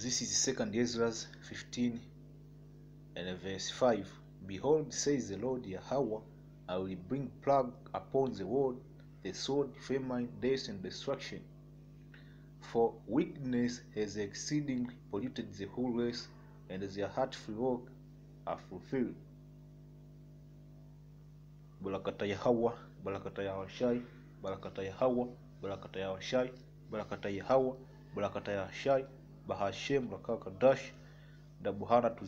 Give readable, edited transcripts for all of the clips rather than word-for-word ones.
This is 2 Ezra 15 and verse 5. Behold, says the Lord Yahweh, I will bring plague upon the world, the sword, famine, death, and destruction. For wickedness has exceedingly polluted the whole race, and their heartful work are fulfilled. Barakata Yahweh, Barakata Yahushai, Barakata Yahweh, Barakata Yahushai, Barakata Yahweh, Barakata Yahushai, Bahashem, Barakadash, Dabuhana to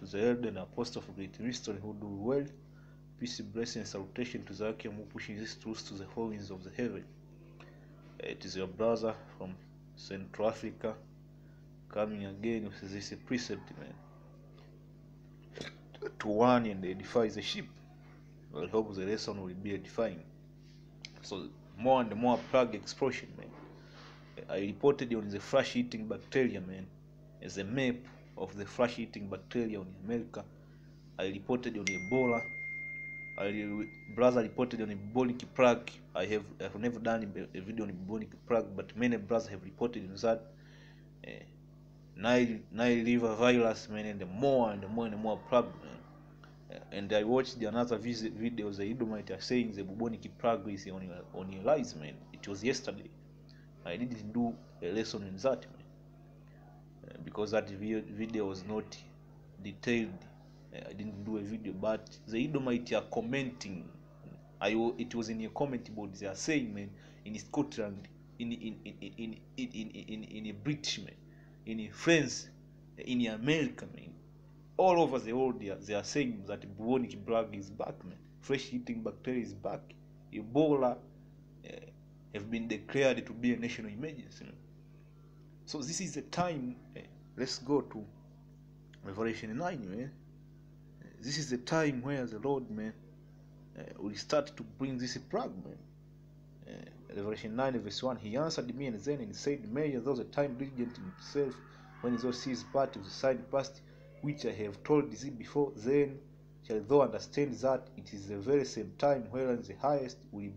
the elder and apostle of Great Mystery who do well. Peace, blessing, and salutation to the Akim who pushing this truth to the holiness of the heaven. It is your brother from Central Africa coming again with this precept, man, to warn and edify the sheep. I hope the lesson will be edifying. So more and more plague explosion, man. I reported on the flesh-eating bacteria, man, as a map of the flesh-eating bacteria in America. I reported on Ebola. Brother reported on a bubonic plague. I have never done a video on a bubonic plague, but many brothers have reported on that. Nile river virus, man, and more plague, man. And I watched another video. The Edomite are saying the bubonic plague is on your rise, man. It was yesterday. I didn't do a lesson in that, man, because that video was not detailed. I didn't do a video, but the Edomite are commenting. It was in your comment board. They are saying, man, in Scotland, in British, man, in France, in America, man, all over the world, they are saying that bubonic plague is back, man. Flesh-eating bacteria is back. Ebola have been declared to be a national emergency, man. So this is the time. Let's go to Revelation 9, man. This is the time where the Lord, man, will start to bring this plague, man. Revelation 9 verse 1. He answered me and then and said, May thou the time diligent in himself, when thou seest part of the side past, which I have told thee before, then shall thou understand that it is the very same time wherein the highest will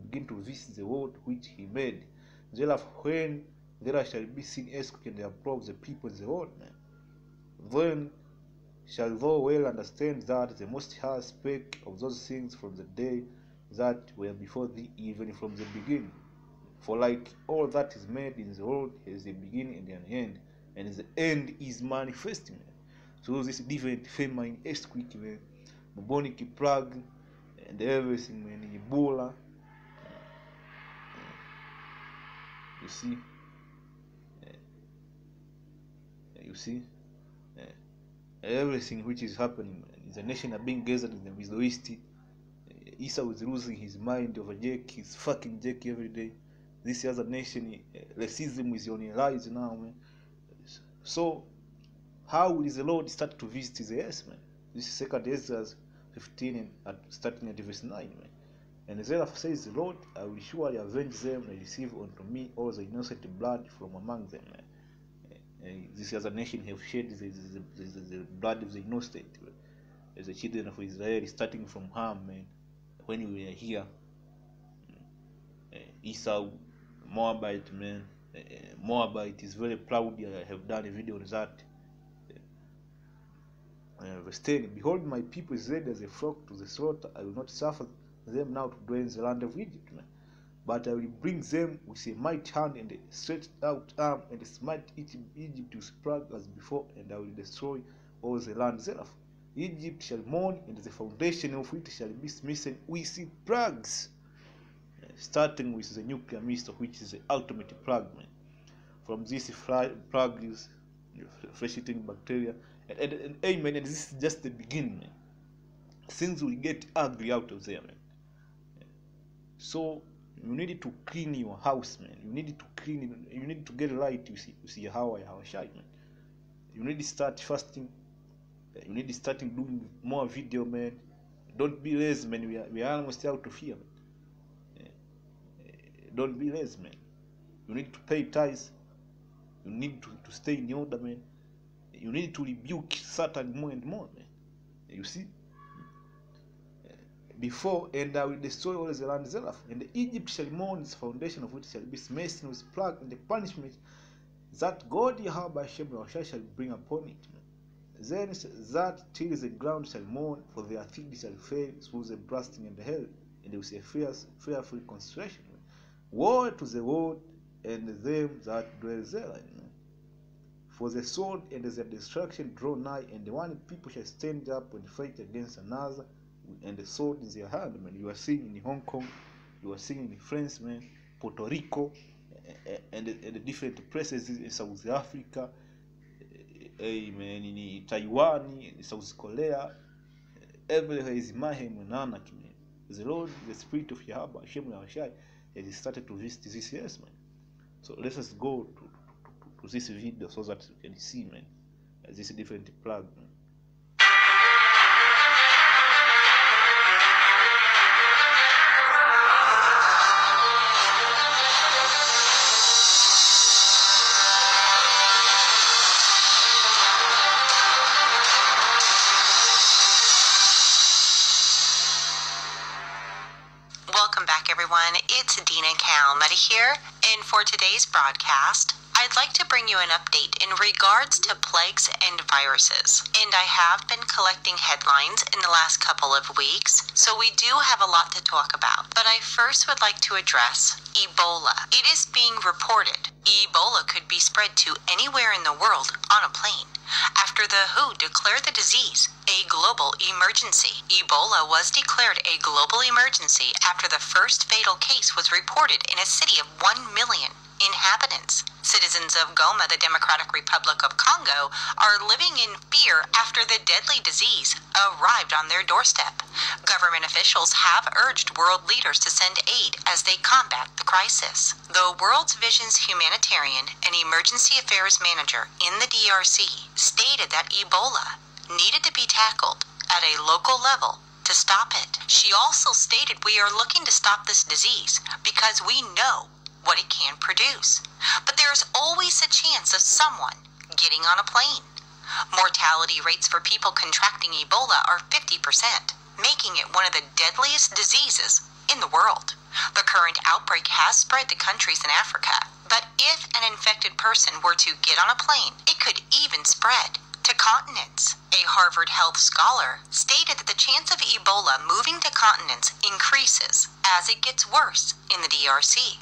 begin to visit the world which he made. Therefore, when there shall be seen earthquake and the uproar of the people in the world, man, then shall thou well understand that the Most High spake of those things from the day that were before thee, even from the beginning. For like all that is made in the world has a beginning and an end, and the end is manifest, man. So this different famine, earthquake, man, bubonic plague, and everything, man, Ebola. You see, everything which is happening, the nation are being gathered in the Middle East. Esau is losing his mind over Jake. He's fucking Jake every day. This other nation, racism is on the rise now, man. So how will the Lord start to visit the earth, man? This is 2 Ezra 15 and starting at verse 9, man. And therefore says the Lord, I will surely avenge them and receive unto me all the innocent blood from among them, man. This other nation have shed the blood of the innocent, as the children of Israel, starting from Ham, man. When we were here, Esau, Moabite, man. Moabite is very proud. I have done a video on that. Verse 10, Behold, my people is ready as a flock to the slaughter. I will not suffer them now to dwell in the land of Egypt, man. But I will bring them with a mighty hand and a stretched out arm, and smite Egypt with plague as before, and I will destroy all the land thereof. Egypt shall mourn, and the foundation of it shall be smitten with plagues, starting with the nuclear missile, which is the ultimate plague, man. From this plagues, flesh-eating bacteria, and amen. And this is just the beginning, man. Things will get ugly out of there, man. So you need to clean your house, man. You need to get right. You see how shy, man. You need to start fasting. You need to start doing more video, man. Don't be lazy, man. We are almost out of here, man. Don't be lazy, man. You need to pay tithes. You need to stay in order, man. You need to rebuke Satan more and more, man. You see? Before, and I will destroy all the land thereof, and Egypt shall mourn, its foundation of which shall be smitten with plague, and the punishment that God Yahweh Hashem Yahushua shall bring upon it. Then that till the ground shall mourn, for their feet shall fail through the blasting and the hail, and they will say fearful consternation. Woe to the world and them that dwell there. For the sword and the destruction draw nigh, and the one people shall stand up and fight against another, and the sword in their hand. Man, you are seeing in Hong Kong, you are seeing in France, man, Puerto Rico, and the different places in South Africa, in Taiwan, in South Korea. Everywhere is mayhem and anarchy. The Lord, the Spirit of Yahweh Hashem Yahushua, has started to visit this years, man. So let us go to this video so that you can see, man, this different plug, man. Welcome back, everyone. It's Dina Calmetta here, and for today's broadcast, I'd like to bring you an update in regards to plagues and viruses. And I have been collecting headlines in the last couple of weeks, so we do have a lot to talk about. But I first would like to address Ebola. It is being reported Ebola could be spread to anywhere in the world on a plane, after the WHO declared the disease a global emergency. Ebola was declared a global emergency after the first fatal case was reported in a city of 1 million inhabitants. Citizens of Goma, the Democratic Republic of Congo, are living in fear after the deadly disease arrived on their doorstep. Government officials have urged world leaders to send aid as they combat the crisis. The World Vision's humanitarian and emergency affairs manager in the DRC stated that Ebola needed to be tackled at a local level to stop it. She also stated, "We are looking to stop this disease because we know what it can produce. But there is always a chance of someone getting on a plane." Mortality rates for people contracting Ebola are 50%, making it one of the deadliest diseases in the world. The current outbreak has spread to countries in Africa, but if an infected person were to get on a plane, it could even spread to continents. A Harvard Health scholar stated that the chance of Ebola moving to continents increases as it gets worse in the DRC.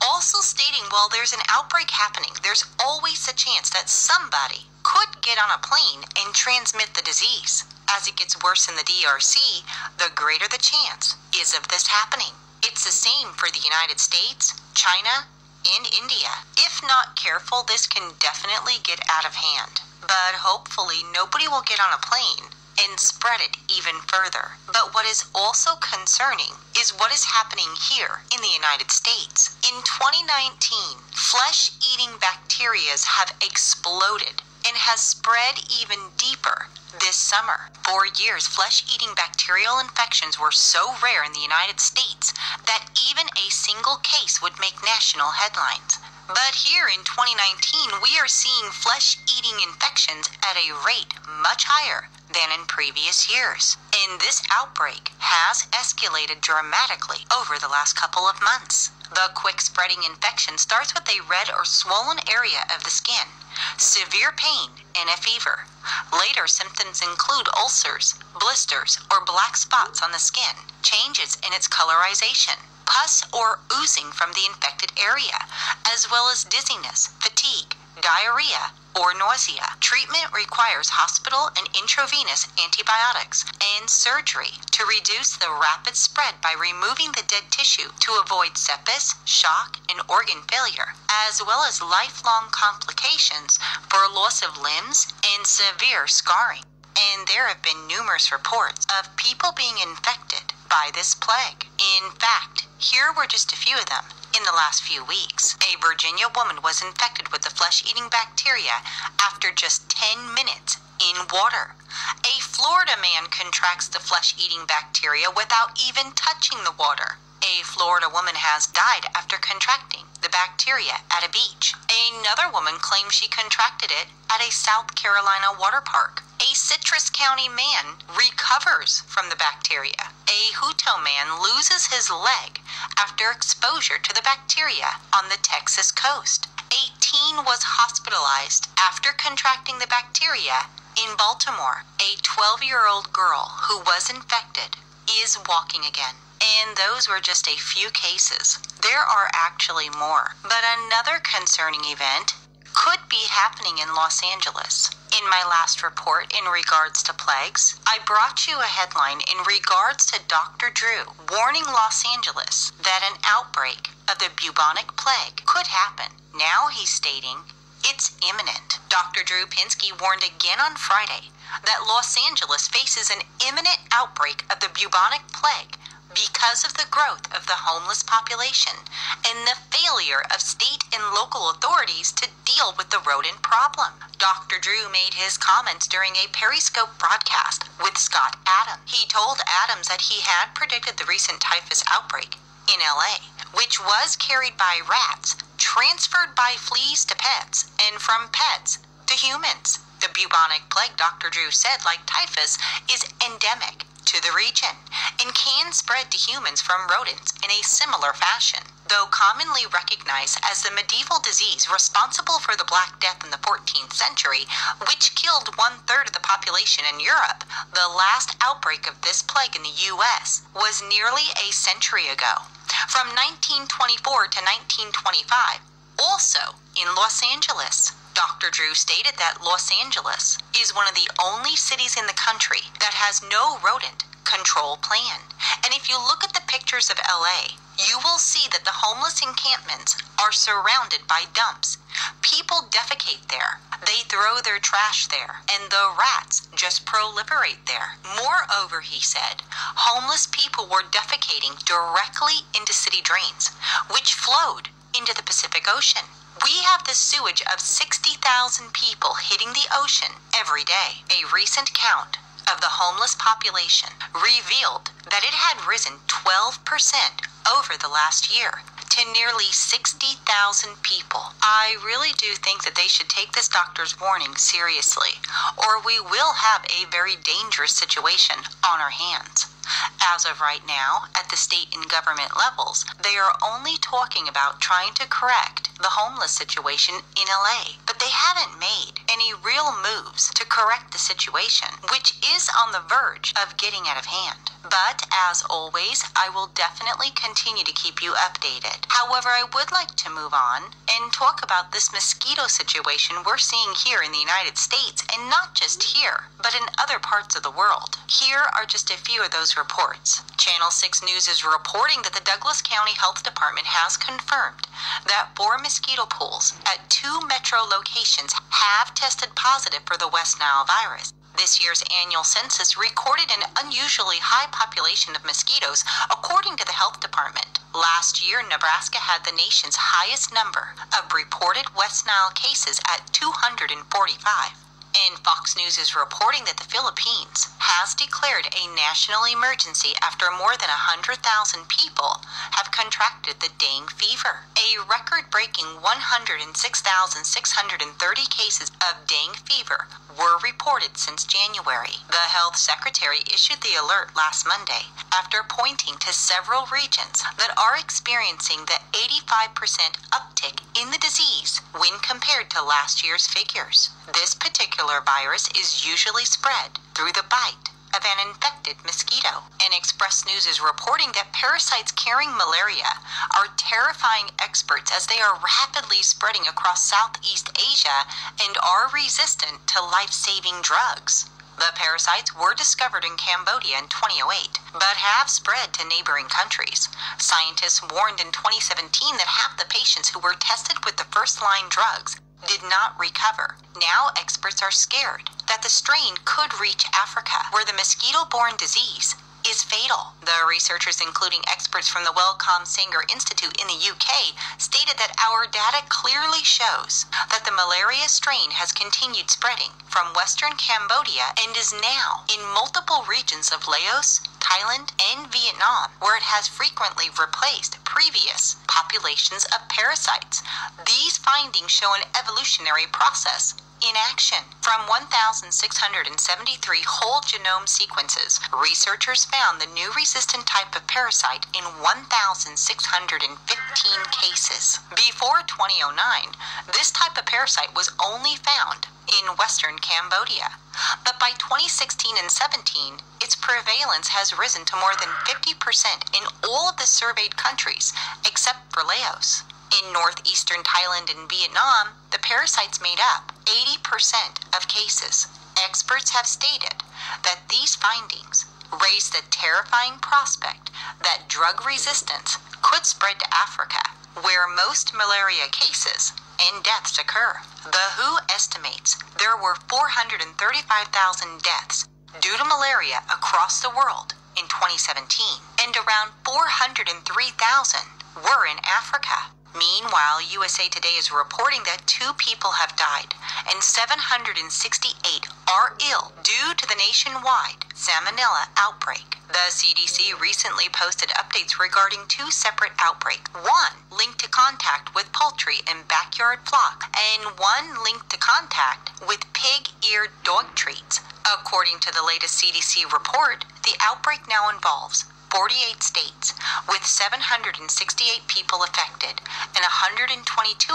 Also stating, while there's an outbreak happening, there's always a chance that somebody could get on a plane and transmit the disease. As it gets worse in the DRC, the greater the chance is of this happening. It's the same for the United States, China, and India. If not careful, this can definitely get out of hand. But hopefully nobody will get on a plane and spread it even further. But what is also concerning is what is happening here in the United States. In 2019, flesh-eating bacteria have exploded and has spread even deeper this summer. For years, flesh-eating bacterial infections were so rare in the United States that even a single case would make national headlines. But here in 2019, we are seeing flesh-eating infections at a rate much higher than in previous years. And this outbreak has escalated dramatically over the last couple of months. The quick-spreading infection starts with a red or swollen area of the skin, severe pain, and a fever. Later symptoms include ulcers, blisters, or black spots on the skin, changes in its colorization, pus or oozing from the infected area, as well as dizziness, fatigue, diarrhea, or nausea. Treatment requires hospital and intravenous antibiotics and surgery to reduce the rapid spread by removing the dead tissue to avoid sepsis, shock, and organ failure, as well as lifelong complications for loss of limbs and severe scarring. And there have been numerous reports of people being infected by this plague. In fact, here were just a few of them. In the last few weeks, a Virginia woman was infected with the flesh-eating bacteria after just 10 minutes in water. A Florida man contracts the flesh-eating bacteria without even touching the water. A Florida woman has died after contracting the bacteria at a beach. Another woman claims she contracted it at a South Carolina water park. A Citrus County man recovers from the bacteria. A Hutto man loses his leg after exposure to the bacteria on the Texas coast. A teen was hospitalized after contracting the bacteria in Baltimore. A 12-year-old girl who was infected is walking again. And those were just a few cases. There are actually more. But another concerning event could be happening in Los Angeles. In my last report in regards to plagues, I brought you a headline in regards to Dr. Drew warning Los Angeles that an outbreak of the bubonic plague could happen. Now he's stating it's imminent. Dr. Drew Pinsky warned again on Friday that Los Angeles faces an imminent outbreak of the bubonic plague because of the growth of the homeless population and the failure of state and local authorities to deal with the rodent problem. Dr. Drew made his comments during a Periscope broadcast with Scott Adams. He told Adams that he had predicted the recent typhus outbreak in LA, which was carried by rats, transferred by fleas to pets, and from pets to humans. The bubonic plague, Dr. Drew said, like typhus, is endemic to the region and can spread to humans from rodents in a similar fashion. Though commonly recognized as the medieval disease responsible for the Black Death in the 14th century, which killed 1/3 of the population in Europe, the last outbreak of this plague in the U.S. was nearly a century ago, from 1924 to 1925, also in Los Angeles. Dr. Drew stated that Los Angeles is one of the only cities in the country that has no rodent control plan. And if you look at the pictures of LA, you will see that the homeless encampments are surrounded by dumps. People defecate there. They throw their trash there, and the rats just proliferate there. Moreover, he said, homeless people were defecating directly into city drains, which flowed into the Pacific Ocean. We have the sewage of 60,000 people hitting the ocean every day. A recent count of the homeless population revealed that it had risen 12% over the last year to nearly 60,000 people. I really do think that they should take this doctor's warning seriously, or we will have a very dangerous situation on our hands. As of right now, at the state and government levels, they are only talking about trying to correct the homeless situation in LA, but they haven't made any real moves to correct the situation, which is on the verge of getting out of hand. But as always, I will definitely continue to keep you updated. However, I would like to move on and talk about this mosquito situation we're seeing here in the United States, and not just here, but in other parts of the world. Here are just a few of those reports. Channel 6 News is reporting that the Douglas County Health Department has confirmed that 4 mosquito pools at 2 metro locations have tested positive for the W.Nile virus. This year's annual census recorded an unusually high population of mosquitoes, according to the health department. Last year, Nebraska had the nation's highest number of reported W.Nile cases at 245. And Fox News is reporting that the Philippines has declared a national emergency after more than 100,000 people have contracted the dengue fever. A record-breaking 106,630 cases of dengue fever were reported since January. The health secretary issued the alert last Monday after pointing to several regions that are experiencing the 85% uptick in the disease when compared to last year's figures. This particular virus is usually spread through the bite of an infected mosquito. And Express News is reporting that parasites carrying malaria are terrifying experts as they are rapidly spreading across Southeast Asia and are resistant to life-saving drugs. The parasites were discovered in Cambodia in 2008, but have spread to neighboring countries. Scientists warned in 2017 that half the patients who were tested with the first-line drugs did not recover. Now experts are scared that the strain could reach Africa, where the mosquito-borne disease is fatal. The researchers, including experts from the Wellcome Sanger Institute in the UK, stated that our data clearly shows that the malaria strain has continued spreading from Western Cambodia and is now in multiple regions of Laos, Thailand and Vietnam, where it has frequently replaced previous populations of parasites. These findings show an evolutionary process in action. From 1,673 whole genome sequences, researchers found the new resistant type of parasite in 1,615 cases. Before 2009, this type of parasite was only found in Western Cambodia. But by 2016 and 17, its prevalence has risen to more than 50% in all of the surveyed countries, except for Laos. In northeastern Thailand and Vietnam, the parasites made up 80% of cases. Experts have stated that these findings raise the terrifying prospect that drug resistance could spread to Africa, where most malaria cases and deaths occur. The WHO estimates there were 435,000 deaths due to malaria across the world in 2017, and around 403,000 were in Africa. Meanwhile, USA Today is reporting that 2 people have died and 768 are ill due to the nationwide salmonella outbreak. The CDC recently posted updates regarding 2 separate outbreaks, one linked to contact with poultry and backyard flock, and one linked to contact with pig-eared dog treats. According to the latest CDC report, the outbreak now involves 48 states, with 768 people affected and 122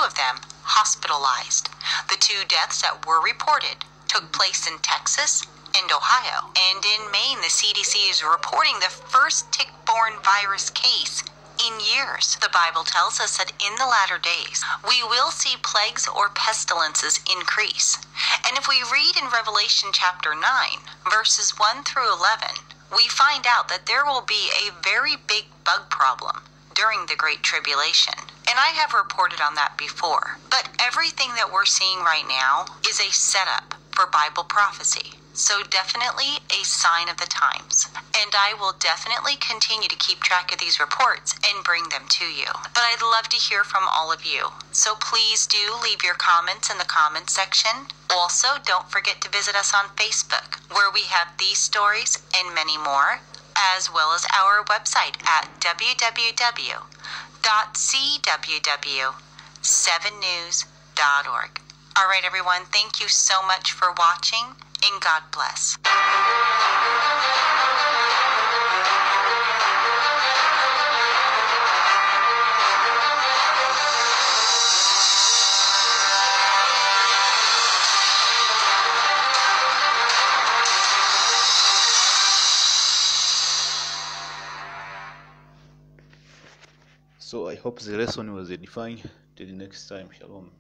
of them hospitalized. The 2 deaths that were reported took place in Texas and Ohio. And in Maine, the CDC is reporting the first tick-borne virus case in years. The Bible tells us that in the latter days, we will see plagues or pestilences increase. And if we read in Revelation chapter 9, verses 1 through 11, we find out that there will be a very big bug problem during the Great Tribulation. And I have reported on that before. But everything that we're seeing right now is a setup for Bible prophecy. So definitely a sign of the times. And I will definitely continue to keep track of these reports and bring them to you. But I'd love to hear from all of you. So please do leave your comments in the comments section. Also, don't forget to visit us on Facebook, where we have these stories and many more, as well as our website at www.cww7news.org. All right, everyone, thank you so much for watching, and God bless. So I hope the lesson was edifying. Till next time, shalom.